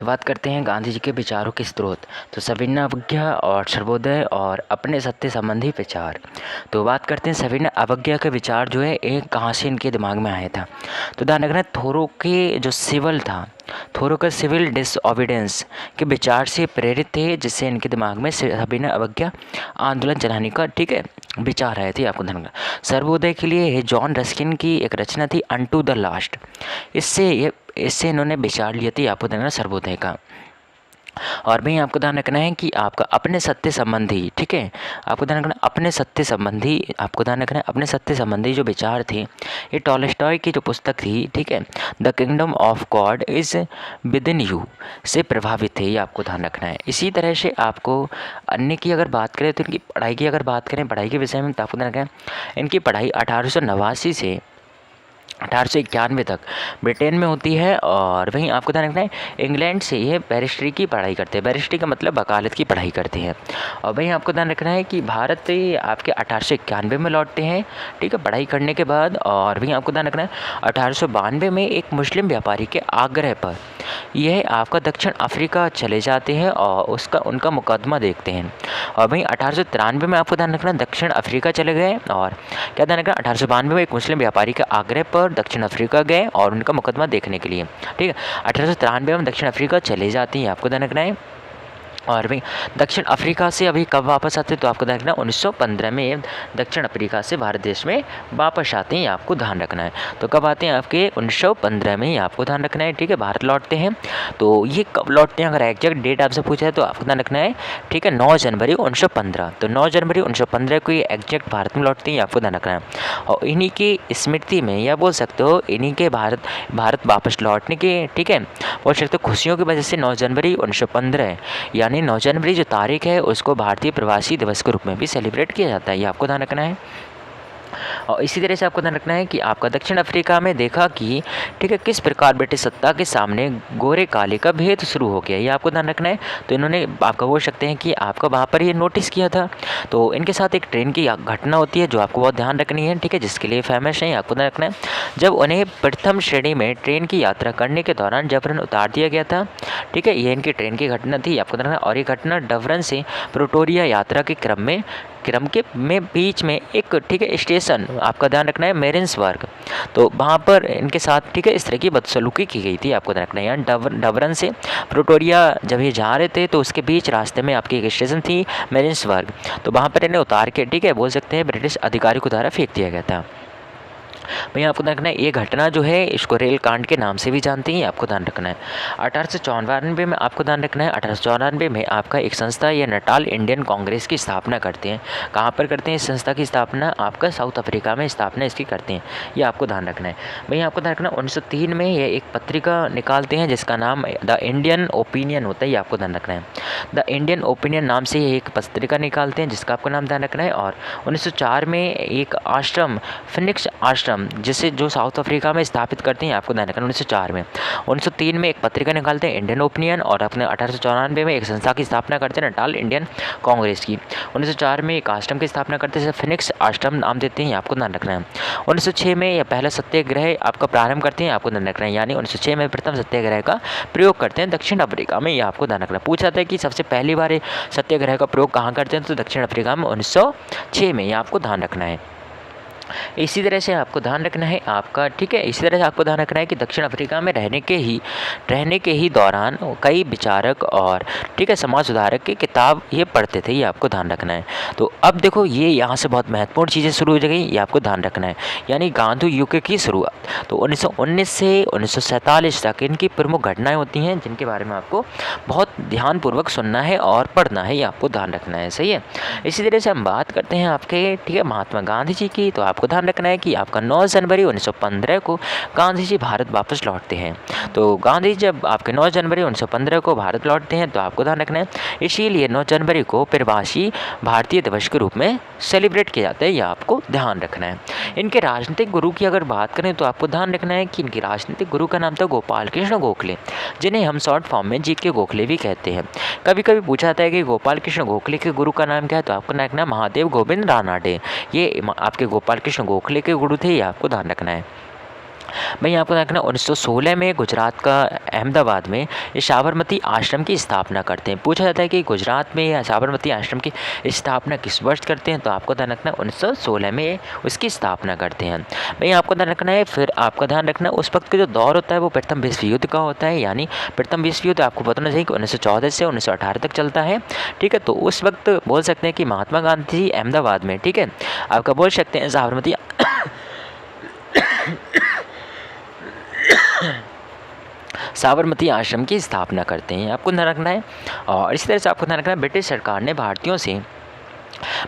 बात करते हैं गांधी जी के विचारों के स्रोत। तो सविनय अवज्ञा और सर्वोदय और अपने सत्य संबंधी विचार। तो बात करते हैं सविनय अवज्ञा के विचार जो है एक कहाँ से इनके दिमाग में आया था। तो ध्यान रखना, थोरो के जो सिविल था, थोरो का सिविल डिसओबीडियंस के विचार से प्रेरित थे, जिससे इनके दिमाग में सविनय अवज्ञा आंदोलन चलाने का विचार आए थे। आपको ध्यान रखना, सर्वोदय के लिए जॉन रस्किन की एक रचना थी अनटू द लास्ट। इससे इन्होंने विचार लिए थे आपको ध्यान रखना सर्वोदय का। और भाई आपको ध्यान रखना है कि आपका अपने सत्य संबंधी, ठीक है, आपको ध्यान रखना अपने सत्य संबंधी, आपको ध्यान रखना है अपने सत्य संबंधी जो विचार थे, ये टॉलस्टॉय की जो पुस्तक थी, ठीक है, the kingdom of God is with in you से प्रभावित थे। ये आपको ध्यान रखना है। इसी तरह से आपको अन्य की अगर बात करें तो इनकी पढ़ाई की अगर बात करें, पढ़ाई के विषय में, तो आपको ध्यान रखना है इनकी पढ़ाई 1889 से 1891 तक ब्रिटेन में होती है। और वहीं आपको ध्यान रखना है इंग्लैंड से ये बैरिस्ट्री की पढ़ाई करते हैं। बैरिस्ट्री का मतलब वकालत की पढ़ाई करते हैं। और वहीं आपको ध्यान रखना है कि भारत ये आपके 1891 में लौटते हैं, ठीक है, पढ़ाई करने के बाद। और वहीं आपको ध्यान रखना है 1892 में एक मुस्लिम व्यापारी के आग्रह पर यह आपका दक्षिण अफ्रीका चले जाते हैं और उनका मुकदमा देखते हैं। और वहीं 1893 में आपको ध्यान रखना दक्षिण अफ्रीका चले गए। और क्या ध्यान रखना 1892 में एक मुस्लिम व्यापारी के आग्रह पर दक्षिण अफ्रीका गए और उनका मुकदमा देखने के लिए, ठीक है। 1893 में दक्षिण अफ्रीका चले जाती हैं, आपको ध्यान रखना है। और भाई दक्षिण अफ्रीका से अभी कब वापस आते हैं, तो आपको ध्यान रखना 1915 में दक्षिण अफ्रीका से भारत देश में वापस आते हैं, आपको ध्यान रखना है। तो कब आते हैं आपके 1915 में, आपको ध्यान रखना है, ठीक है, भारत लौटते हैं। तो ये कब लौटते हैं, अगर एग्जैक्ट डेट आपसे पूछा है तो आपको ध्यान रखना है, ठीक है, 9 जनवरी 1915। तो 9 जनवरी 1915 को ये एग्जैक्ट भारत में लौटते हैं, आपको ध्यान रखना है। और इन्हीं की स्मृति में, या बोल सकते हो इन्हीं के भारत वापस लौटने के, ठीक है, बोल सकते हो खुशियों की वजह से 9 जनवरी 1915 यानी 9 जनवरी जो तारीख है उसको भारतीय प्रवासी दिवस के रूप में भी सेलिब्रेट किया जाता है। ये आपको ध्यान रखना है। और इसी तरह से आपको ध्यान रखना है कि आपका दक्षिण अफ्रीका में देखा कि, ठीक है, किस प्रकार ब्रिटिश सत्ता के सामने गोरे काले का भेद शुरू हो गया। ये आपको ध्यान रखना है। तो इन्होंने आपका बोल सकते हैं कि आपका वहाँ पर ये नोटिस किया था। तो इनके साथ एक ट्रेन की घटना होती है जो आपको बहुत ध्यान रखनी है, ठीक है, जिसके लिए फेमस है, आपको ध्यान रखना है। जब उन्हें प्रथम श्रेणी में ट्रेन की यात्रा करने के दौरान जबरन उतार दिया गया था, ठीक है, ये इनकी ट्रेन की घटना थी, आपको ध्यान रखना। और ये घटना डबरन से प्रिटोरिया यात्रा के क्रम के बीच में एक, ठीक है, स्टेशन, आपका ध्यान रखना है, मैरिन्सबर्ग। तो वहाँ पर इनके साथ, ठीक है, इस तरह की बदसलूकी की गई थी, आपको ध्यान रखना है। यहाँ डबरन से प्रिटोरिया जब ये जा रहे थे तो उसके बीच रास्ते में आपकी एक स्टेशन थी मैरिन्सबर्ग। तो वहाँ पर इन्हें उतार के, ठीक है, बोल सकते हैं ब्रिटिश अधिकारी को द्वारा फेंक दिया गया था। भैया आपको ध्यान रखना है ये घटना जो है इसको रेल कांड के नाम से भी जानते हैं, आपको ध्यान रखना है। 1894 में आपको ध्यान रखना है, 1894 में आपका एक संस्था या नटाल इंडियन कांग्रेस की स्थापना करते हैं। कहाँ पर करते हैं इस संस्था की स्थापना, आपका साउथ अफ्रीका में स्थापना इसकी करते हैं, ये आपको ध्यान रखना है। भैया आपको ध्यान रखना 1903 में ये एक पत्रिका निकालते हैं जिसका नाम द इंडियन ओपिनियन होता है, ये आपको ध्यान रखना है। द इंडियन ओपिनियन नाम से ये एक पत्रिका निकालते हैं जिसका आपको नाम ध्यान रखना है। और 1904 में एक आश्रम, फिनिक्स आश्रम, जिसे जो साउथ अफ्रीका में स्थापित करते हैं, आपको ध्यान रखना 1904 में। 1903 में एक पत्रिका निकालते हैं इंडियन ओपिनियन। और अपने 1894 में एक संस्था की स्थापना करते हैं नटाल इंडियन कांग्रेस की। 1904 में एक आश्रम की स्थापना करते हैं, फिनिक्स आश्रम नाम देते हैं, आपको ध्यान रखना है। 1906 में यह पहला सत्याग्रह आपका प्रारंभ करते हैं, आपको ध्यान रखना है। यानी 1906 में प्रथम सत्याग्रह का प्रयोग करते हैं दक्षिण अफ्रीका में, ये आपको ध्यान रखना है। पूछा था कि सबसे पहली बार सत्याग्रह का प्रयोग कहाँ करते हैं, तो दक्षिण अफ्रीका में 1906 में, ये आपको ध्यान रखना है। इसी तरह से आपको ध्यान रखना है आपका, ठीक है, इसी तरह से आपको ध्यान रखना है कि दक्षिण अफ्रीका में रहने के ही दौरान कई विचारक और, ठीक है, समाज सुधारक की किताब ये पढ़ते थे, ये आपको ध्यान रखना है। तो अब देखो ये यहाँ से बहुत महत्वपूर्ण चीज़ें शुरू हो गई, ये आपको ध्यान रखना है। यानी गांधी युग की शुरुआत, तो 1919 से 1947 तक इनकी प्रमुख घटनाएं होती हैं जिनके बारे में आपको बहुत ध्यानपूर्वक सुनना है और पढ़ना है, ये आपको ध्यान रखना है, सही है। इसी तरह से हम बात करते हैं आपके, ठीक है, महात्मा गांधी जी की। तो आपको ध्यान रखना है कि आपका 9 जनवरी 1915 को गांधी जी भारत वापस लौटते हैं। तो गांधी जी जब आपके 9 जनवरी 1915 को भारत लौटते हैं, तो आपको ध्यान रखना है इसीलिए 9 जनवरी को प्रवासी भारतीय दिवस के रूप में सेलिब्रेट किया जाता है, यह आपको ध्यान रखना है। इनके राजनीतिक गुरु की अगर बात करें तो आपको ध्यान रखना है कि इनके राजनीतिक गुरु का नाम था गोपाल कृष्ण गोखले, जिन्हें हम शॉर्ट फॉर्म में जी के गोखले भी कहते हैं। कभी कभी पूछा जाता है कि गोपाल कृष्ण गोखले के गुरु का नाम क्या है, तो आपको रखना महादेव गोविंद रानाडे, ये आपके गोपाल कृष्ण गोखले के गुरु थे, ये आपको ध्यान रखना है। वहीं आपको ध्यान रखना 1916 में गुजरात का अहमदाबाद में ये साबरमती आश्रम की स्थापना करते हैं। पूछा जाता है कि गुजरात में साबरमती आश्रम की स्थापना किस वर्ष करते हैं, तो आपको ध्यान रखना 1916 में उसकी स्थापना करते हैं। वहीं आपको ध्यान रखना है, फिर आपका ध्यान रखना उस वक्त का जो दौर होता है वो प्रथम विश्व युद्ध का होता है। यानी प्रथम विश्व युद्ध आपको बताना चाहिए कि 1914 से 1918 तक चलता है। ठीक है, तो उस वक्त बोल सकते हैं कि महात्मा गांधी जी अहमदाबाद में, ठीक है, आपका बोल सकते हैं साबरमती साबरमती आश्रम की स्थापना करते हैं, आपको ध्यान रखना है। और इसी तरह से आपको ध्यान रखना है ब्रिटिश सरकार ने भारतीयों से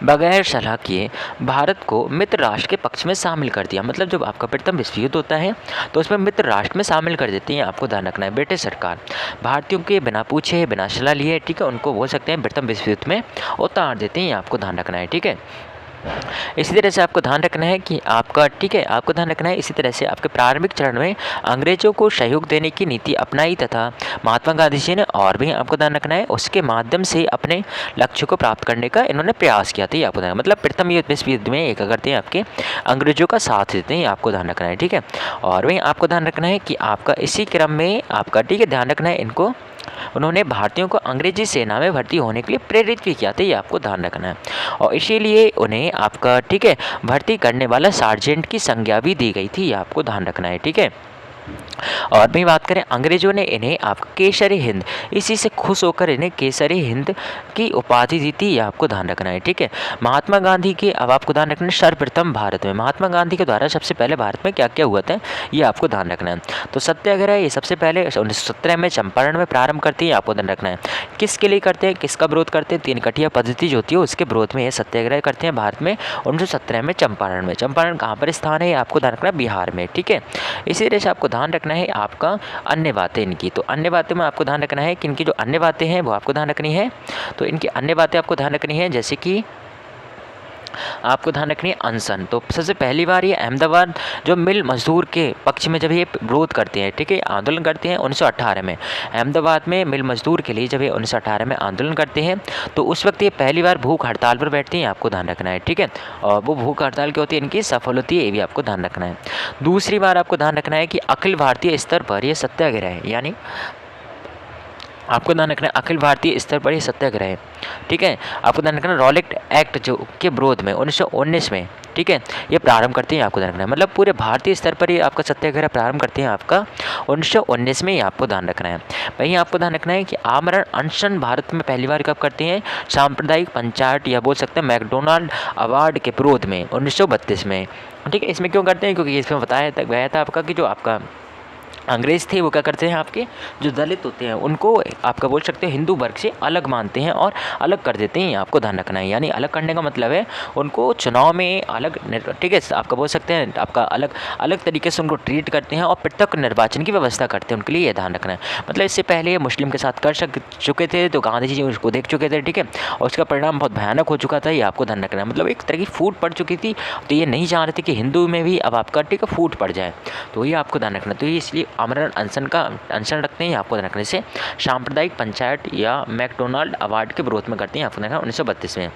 बगैर सलाह किए भारत को मित्र राष्ट्र के पक्ष में शामिल कर दिया। मतलब जब आपका प्रथम विश्व युद्ध होता है तो उसमें मित्र राष्ट्र में शामिल कर देती हैं, आपको ध्यान रखना है। ब्रिटिश सरकार भारतीयों के बिना पूछे बिना सलाह लिए, ठीक है, उनको बोल सकते हैं प्रथम विश्व युद्ध में उतार देते हैं, आपको ध्यान रखना है। ठीक है, इसी तरह से आपको ध्यान रखना है कि आपका, ठीक है, आपको ध्यान रखना है इसी तरह से आपके प्रारंभिक चरण में अंग्रेजों को सहयोग देने की नीति अपनाई तथा महात्मा गांधी जी ने और भी आपको ध्यान रखना है उसके माध्यम से अपने लक्ष्य को प्राप्त करने का इन्होंने प्रयास किया था। आपको ध्यान, मतलब प्रथम विश्व युद्ध में एक करते हैं आपके अंग्रेजों का साथ देते हैं, आपको ध्यान रखना है। ठीक है, और वहीं आपको ध्यान रखना है कि आपका इसी क्रम में आपका, ठीक है, ध्यान रखना है इनको उन्होंने भारतीयों को अंग्रेजी सेना में भर्ती होने के लिए प्रेरित भी किया था, ये आपको ध्यान रखना है। और इसीलिए उन्हें आपका, ठीक है, भर्ती करने वाला सार्जेंट की संज्ञा भी दी गई थी, ये आपको ध्यान रखना है। ठीक है, और भी बात करें अंग्रेजों ने इन्हें आपका केसरी हिंद, इसी से खुश होकर इन्हें केसरी हिंद की उपाधि दी थी, ये आपको ध्यान रखना है। ठीक है, महात्मा गांधी के, अब आपको ध्यान रखना है सर्वप्रथम भारत में महात्मा गांधी के द्वारा सबसे पहले भारत में क्या क्या हुआ था, ये आपको ध्यान रखना है। तो सत्याग्रह ये सबसे पहले 1917 में चंपारण में प्रारंभ करती है, आपको ध्यान रखना है। किसके लिए करते हैं, किसका विरोध करते हैं, तीन कठिया पद्धति जो होती है उसके विरोध में ये सत्याग्रह करते हैं भारत में 1917 में चंपारण में। चंपारण कहाँ पर स्थान है, आपको ध्यान रखना है बिहार में। ठीक है, इसी तरह से आपको ध्यान रखना है आपका अन्य बातें इनकी, तो अन्य बातें में आपको ध्यान रखना है कि इनकी जो अन्य बातें हैं वो आपको ध्यान रखनी है। तो इनकी अन्य बातें आपको ध्यान रखनी है, जैसे कि आपको ध्यान रखनी है अनशन। तो सबसे पहली बार ये अहमदाबाद जो मिल मजदूर के पक्ष में जब ये विरोध करते हैं, ठीक है, आंदोलन करते हैं 1918 में अहमदाबाद में मिल मजदूर के लिए, जब ये 1918 में आंदोलन करते हैं तो उस वक्त ये पहली बार भूख हड़ताल पर बैठते हैं, आपको ध्यान रखना है। ठीक है, और वो भूख हड़ताल क्या होती है, इनकी सफल होती है, ये भी आपको ध्यान रखना है। दूसरी बार आपको ध्यान रखना है कि अखिल भारतीय स्तर पर यह सत्याग्रह है, यानी आपको ध्यान रखना है अखिल भारतीय स्तर पर ये सत्याग्रह है। ठीक है, आपको ध्यान रखना रॉलेट एक्ट जो के विरोध में 1919 में, ठीक है, ये प्रारंभ करते हैं, आपको ध्यान रखना है। मतलब पूरे भारतीय स्तर पर ये आपका सत्याग्रह प्रारंभ करते हैं आपका 1919 में, ये आपको ध्यान रखना है। वहीं आपको ध्यान रखना है कि आमरण अनशन भारत में पहली बार कब करते हैं, सांप्रदायिक पंचायत या बोल सकते हैं मैकडोनाल्ड अवार्ड के विरोध में 1932 में। ठीक है, इसमें क्यों करते हैं, क्योंकि इसमें बताया गया था आपका कि जो आपका अंग्रेज़ थे वो क्या करते हैं, आपके जो दलित होते हैं उनको आपका बोल सकते हैं हिंदू वर्ग से अलग मानते हैं और अलग कर देते हैं, आपको ध्यान रखना है। यानी अलग करने का मतलब है उनको चुनाव में अलग, ठीक है, आपका बोल सकते हैं आपका अलग अलग तरीके से उनको ट्रीट करते हैं और पृथक निर्वाचन की व्यवस्था करते हैं, उनके लिए ये ध्यान रखना है। मतलब इससे पहले ये मुस्लिम के साथ कर चुके थे, तो गांधी जी उसको देख चुके थे, ठीक है, और उसका परिणाम बहुत भयानक हो चुका था, ये आपको ध्यान रखना है। मतलब एक तरह की फूट पड़ चुकी थी, तो ये नहीं चाह रहे थे कि हिंदू में भी अब आपका, ठीक है, फूट पड़ जाए, तो ये आपको ध्यान रखना। तो ये इसलिए आमरण अनशन का अनशन रखते हैं, आपको रखने से सांप्रदायिक पंचायत या मैकडोनाल्ड अवार्ड के विरोध में करते हैं, आपको देखना 1932 में।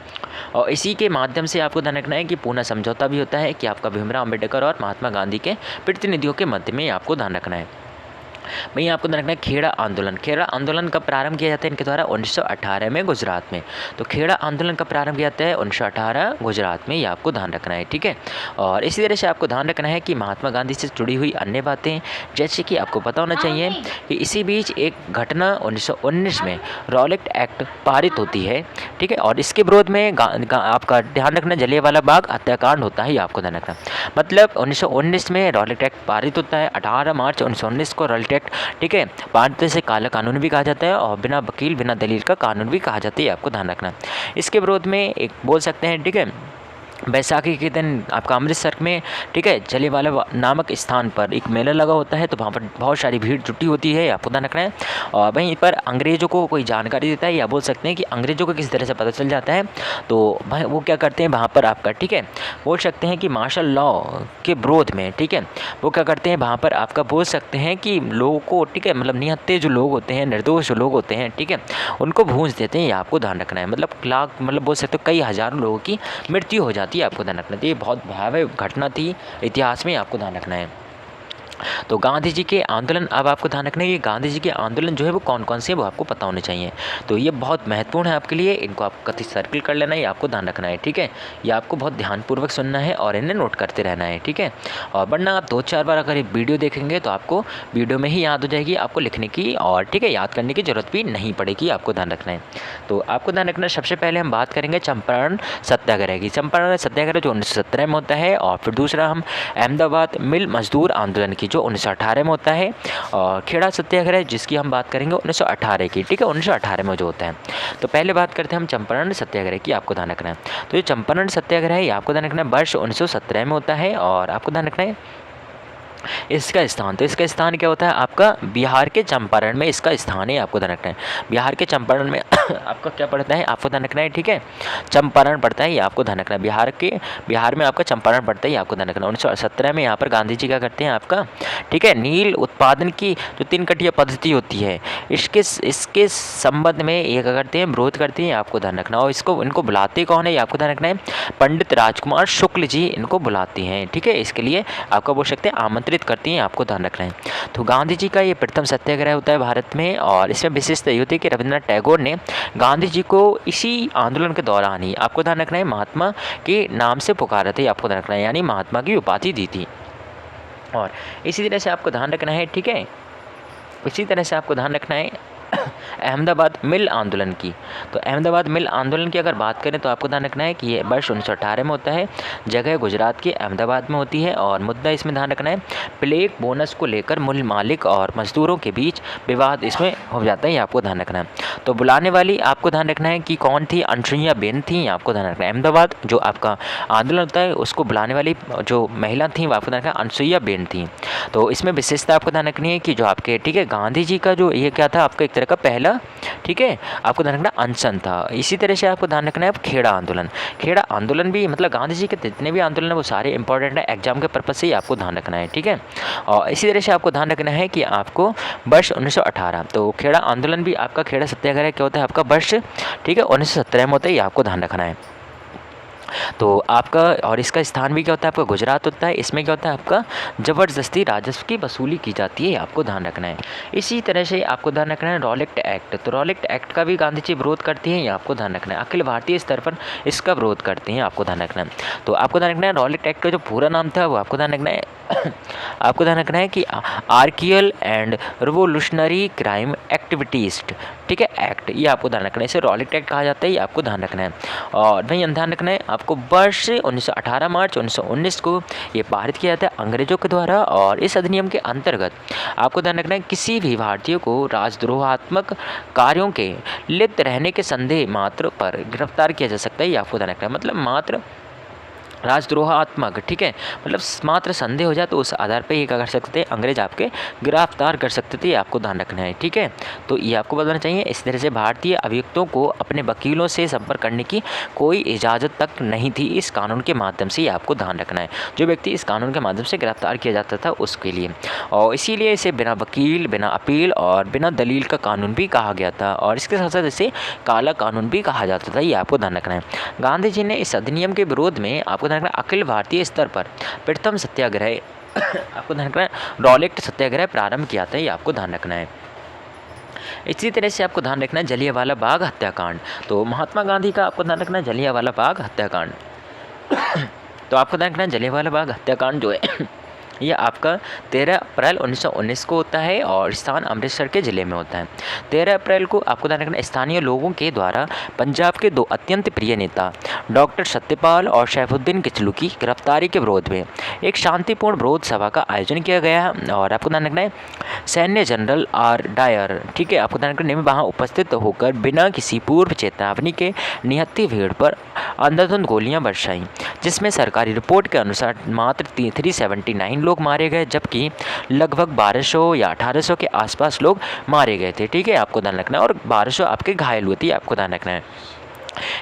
और इसी के माध्यम से आपको ध्यान रखना है कि पूना समझौता भी होता है कि आपका भीमराव अम्बेडकर और महात्मा गांधी के प्रतिनिधियों के मध्य में, आपको ध्यान रखना है। वहीं आपको ध्यान रखना है खेड़ा आंदोलन। खेड़ा आंदोलन कब प्रारंभ किया जाता है इनके द्वारा, 1918 में गुजरात में। तो खेड़ा आंदोलन कब प्रारंभ किया जाता है, 1918 गुजरात में, ये आपको ध्यान रखना है। ठीक है, और इसी तरह से आपको ध्यान रखना है कि महात्मा गांधी से जुड़ी हुई अन्य बातें, जैसे कि आपको पता होना चाहिए कि इसी बीच एक घटना 1919 में रॉलेट एक्ट पारित होती है, ठीक है, और इसके विरोध में आपका ध्यान रखना जलियांवाला बाग हत्याकांड होता है, ये आपको ध्यान रखना। मतलब 1919 में रॉलेट एक्ट पारित होता है, 18 मार्च 1919 को रॉलेट एक्ट, ठीक है, पारित से काला कानून भी कहा जाता है और बिना वकील बिना दलील का कानून भी कहा जाता है, आपको ध्यान रखना। इसके विरोध में एक बोल सकते हैं, ठीक है, बैसाखी के दिन आपका अमृतसर में, ठीक है, जलियांवाला नामक स्थान पर एक मेला लगा होता है, तो वहाँ पर बहुत सारी भीड़ जुटी होती है, आपको ध्यान रखना है। और वहीं पर अंग्रेज़ों को कोई जानकारी देता है, या बोल सकते हैं कि अंग्रेज़ों को किस तरह से पता चल जाता है, तो भाई वो क्या करते हैं वहाँ पर आपका, ठीक है, बोल सकते हैं कि मार्शल लॉ के विरोध में, ठीक है, वो क्या करते हैं वहाँ पर आपका बोल सकते हैं कि लोगों को, ठीक है, मतलब निहत्थे जो लोग होते हैं, निर्दोष जो लोग होते हैं, ठीक है, उनको भूंज देते हैं, ये आपको ध्यान रखना है। मतलब लाख, मतलब बोल सकते हो कई हज़ारों लोगों की मृत्यु हो जाती है, आपको ध्यान रखना है। तो ये बहुत भयावह घटना थी इतिहास में, आपको ध्यान रखना है। तो गांधी जी के आंदोलन, अब आपको ध्यान रखना है ये गांधी जी के आंदोलन जो है वो कौन कौन से हैं वो आपको पता होने चाहिए। तो ये बहुत महत्वपूर्ण है आपके लिए, इनको आप कथित सर्किल कर लेना है, ये आपको ध्यान रखना है, ठीक है। ये आपको बहुत ध्यानपूर्वक सुनना है और इन्हें नोट करते रहना है, ठीक है। और वरना आप 2-4 बार अगर ये वीडियो देखेंगे तो आपको वीडियो में ही याद हो जाएगी, आपको लिखने की और ठीक है याद करने की ज़रूरत भी नहीं पड़ेगी, आपको ध्यान रखना है। तो आपको ध्यान रखना है, सबसे पहले हम बात करेंगे चंपारण सत्याग्रह की। चंपारण सत्याग्रह जो 1917 में होता है, और फिर दूसरा हम अहमदाबाद मिल मजदूर आंदोलन की जो 1918 में होता है, और खेड़ा सत्याग्रह जिसकी हम बात करेंगे 1918 की, ठीक है, 1918 में जो होता है। तो पहले बात करते हैं हम चंपारण सत्याग्रह की, आपको ध्यान रखना है। तो ये चंपारण सत्याग्रह है, ये आपको ध्यान रखना है वर्ष 1917 में होता है, और आपको ध्यान रखना है इसका स्थान, तो इसका स्थान क्या होता है आपका बिहार के चंपारण में इसका स्थान है, आपको ध्यान रखना है। बिहार के चंपारण में आपका क्या पड़ता है, आपको ध्यान रखना है, ठीक है, चंपारण पड़ता है, ये आपको ध्यान रखना है। बिहार में आपका चंपारण पड़ता है, ये आपको ध्यान रखना है। 1917 में यहाँ पर गांधी जी क्या करते हैं आपका, ठीक है, नील उत्पादन की जो 3 कटिया पद्धति होती है इसके संबंध में ये क्या करते हैं, विरोध करते हैं, आपको ध्यान रखना। और इनको बुलाते कौन है, ये आपको ध्यान रखना है, पंडित राजकुमार शुक्ल जी इनको बुलाते हैं, ठीक है। इसके लिए आपका बोल सकते हैं आमंत्रित करती हैं, आपको ध्यान रखना है। तो गांधी जी का ये प्रथम सत्याग्रह होता है भारत में, और इसमें विशेषता ये होती है कि रविंद्रनाथ टैगोर ने गांधी जी को इसी आंदोलन के दौरान ही, आपको ध्यान रखना है, महात्मा के नाम से पुकारा थे, आपको ध्यान रखना है, यानी महात्मा की उपाधि दी थी। और इसी तरह से आपको ध्यान रखना है, ठीक है, इसी तरह से आपको ध्यान रखना है अहमदाबाद मिल आंदोलन की। तो अहमदाबाद मिल आंदोलन की अगर बात करें तो आपको ध्यान रखना है कि ये वर्ष 1918 में होता है, जगह गुजरात के अहमदाबाद में होती है, और मुद्दा इसमें ध्यान रखना है प्लेग बोनस को लेकर मूल मालिक और मजदूरों के बीच विवाद इसमें हो जाता है, ये आपको ध्यान रखना है। तो बुलाने वाली आपको ध्यान रखना है कि कौन थी, अनुसुईया बेन थी, आपको ध्यान रखना है। अहमदाबाद जो आपका आंदोलन होता है उसको बुलाने वाली जो महिला थी वो आपको ध्यान रखना है अनुसुईया बेन थी। तो इसमें विशेषता आपको ध्यान रखनी है कि जो आपके, ठीक है, गांधी जी का जो ये क्या था आपका एक तरह का पहला, ठीक है, आपको ध्यान रखना अनशन था। इसी तरह से आपको ध्यान रखना है खेड़ा आंदोलन। खेड़ा आंदोलन भी मतलब गांधी जी के जितने भी आंदोलन है वो सारे इंपॉर्टेंट है, एग्जाम के पर्पज से ही आपको ध्यान रखना है, ठीक है। और इसी तरह से आपको ध्यान रखना है कि आपको वर्ष 1918, तो खेड़ा आंदोलन भी आपका खेड़ा सत्याग्रह क्या होता है आपका वर्ष, ठीक है, 1917 में होता है, ये आपको ध्यान रखना है। तो आपका, और इसका स्थान भी क्या होता है आपका गुजरात होता है। इसमें क्या होता है आपका ज़बरदस्ती राजस्व की वसूली की जाती है, आपको ध्यान रखना है। इसी तरह से आपको ध्यान रखना है रॉलेट एक्ट। तो रॉलेट एक्ट का भी गांधी जी विरोध करते हैं, ये आपको ध्यान रखना है। अखिल भारतीय स्तर पर इसका विरोध करते हैं, आपको ध्यान रखना है। तो आपको ध्यान रखना है रॉलेट एक्ट का जो पूरा नाम था वो आपको ध्यान रखना है आपको ध्यान रखना है कि archaeal and revolutionary crime activities, ठीक है, एक्ट, ये आपको ध्यान रखना है। इसे रॉलेट एक्ट कहा जाता है, ये आपको ध्यान रखना है। और वहीं ध्यान रखना है आपको वर्ष 1918 मार्च 1919 को ये पारित किया जाता है अंग्रेजों के द्वारा। और इस अधिनियम के अंतर्गत आपको ध्यान रखना है किसी भी भारतीय को राजद्रोहात्मक कार्यों के लिप्त रहने के संदेह मात्र पर गिरफ्तार किया जा सकता है, ये आपको ध्यान रखना है। मतलब मात्र राजद्रोहात्मक, ठीक है, मतलब मात्र संदेह हो जाए तो उस आधार पर ये क्या कर सकते हैं, अंग्रेज आपके गिरफ्तार कर सकते थे, ये आपको ध्यान रखना है, ठीक है। तो ये आपको बताना चाहिए। इस तरह से भारतीय अभियुक्तों को अपने वकीलों से संपर्क करने की कोई इजाज़त तक नहीं थी इस कानून के माध्यम से, ये आपको ध्यान रखना है। जो व्यक्ति इस कानून के माध्यम से गिरफ्तार किया जाता था उसके लिए, और इसीलिए इसे बिना वकील, बिना अपील और बिना दलील का कानून भी कहा गया था। और इसके साथ साथ इसे काला कानून भी कहा जाता था, ये आपको ध्यान रखना है। गांधी जी ने इस अधिनियम के विरोध में आपको ध्यान रखना अखिल भारतीय स्तर पर प्रथम सत्याग्रह आपको ध्यान रखना है रॉलेट सत्याग्रह प्रारंभ किया था, ये आपको ध्यान रखना है। इसी तरह से आपको ध्यान रखना है जलियांवाला बाग हत्याकांड। तो महात्मा गांधी का आपको ध्यान रखना है जलियांवाला बाग हत्याकांड। तो आपको ध्यान रखना है जलियांवाला बाग हत्याकांड जो है ये आपका 13 अप्रैल 1919 को होता है, और स्थान अमृतसर के ज़िले में होता है। 13 अप्रैल को आपको ध्यान रखना स्थानीय लोगों के द्वारा पंजाब के 2 अत्यंत प्रिय नेता डॉक्टर सत्यपाल और सैफुद्दीन किचलू की गिरफ्तारी के विरोध में एक शांतिपूर्ण विरोध सभा का आयोजन किया गया है। और आपको ध्यान रखना है सैन्य जनरल आर डायर, ठीक है, आपको ध्यान रखना है वहाँ उपस्थित होकर बिना किसी पूर्व चेतावनी के निहत्थी भीड़ पर अंधाधुंध गोलियां बरसाईं, जिसमें सरकारी रिपोर्ट के अनुसार मात्र 379 लोग मारे गए, जबकि लगभग 1200 या 1800 के आसपास लोग मारे गए थे, ठीक है, आपको ध्यान रखना है। और 1200 आपके घायल हुए थे, आपको ध्यान रखना है।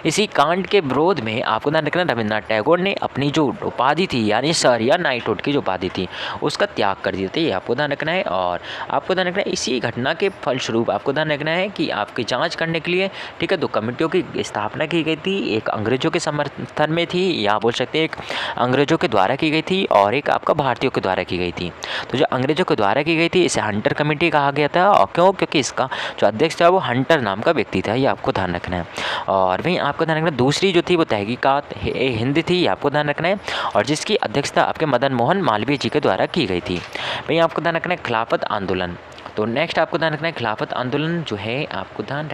इसी कांड के विरोध में आपको ध्यान रखना रविन्द्रनाथ टैगोर ने अपनी जो उपाधि थी यानी सर या नाइटहुड की जो उपाधि थी उसका त्याग कर दिया था, ये आपको ध्यान रखना है। और आपको ध्यान रखना है इसी घटना के फलस्वरूप आपको ध्यान रखना है कि आपकी जांच करने के लिए, ठीक है, 2 कमेटियों की स्थापना की गई थी। एक अंग्रेजों के समर्थन में थी या बोल सकते हैं एक अंग्रेजों के द्वारा की गई थी और एक आपका भारतीयों के द्वारा की गई थी। तो जो अंग्रेजों के द्वारा की गई थी इसे हंटर कमेटी कहा गया था। और क्यों? क्योंकि इसका जो अध्यक्ष था वो हंटर नाम का व्यक्ति था, ये आपको ध्यान रखना है। और वहीं आपको ध्यान रखना है दूसरी जो थी वो तहकीकात हिंद थी, ये आपको ध्यान रखना है, और जिसकी अध्यक्षता आपके मदन मोहन मालवीय जी के द्वारा की गई थी। वहीं आपको ध्यान रखना है खिलाफत आंदोलन। तो नेक्स्ट आपको ध्यान रखना है खिलाफत आंदोलन जो है आपको ध्यान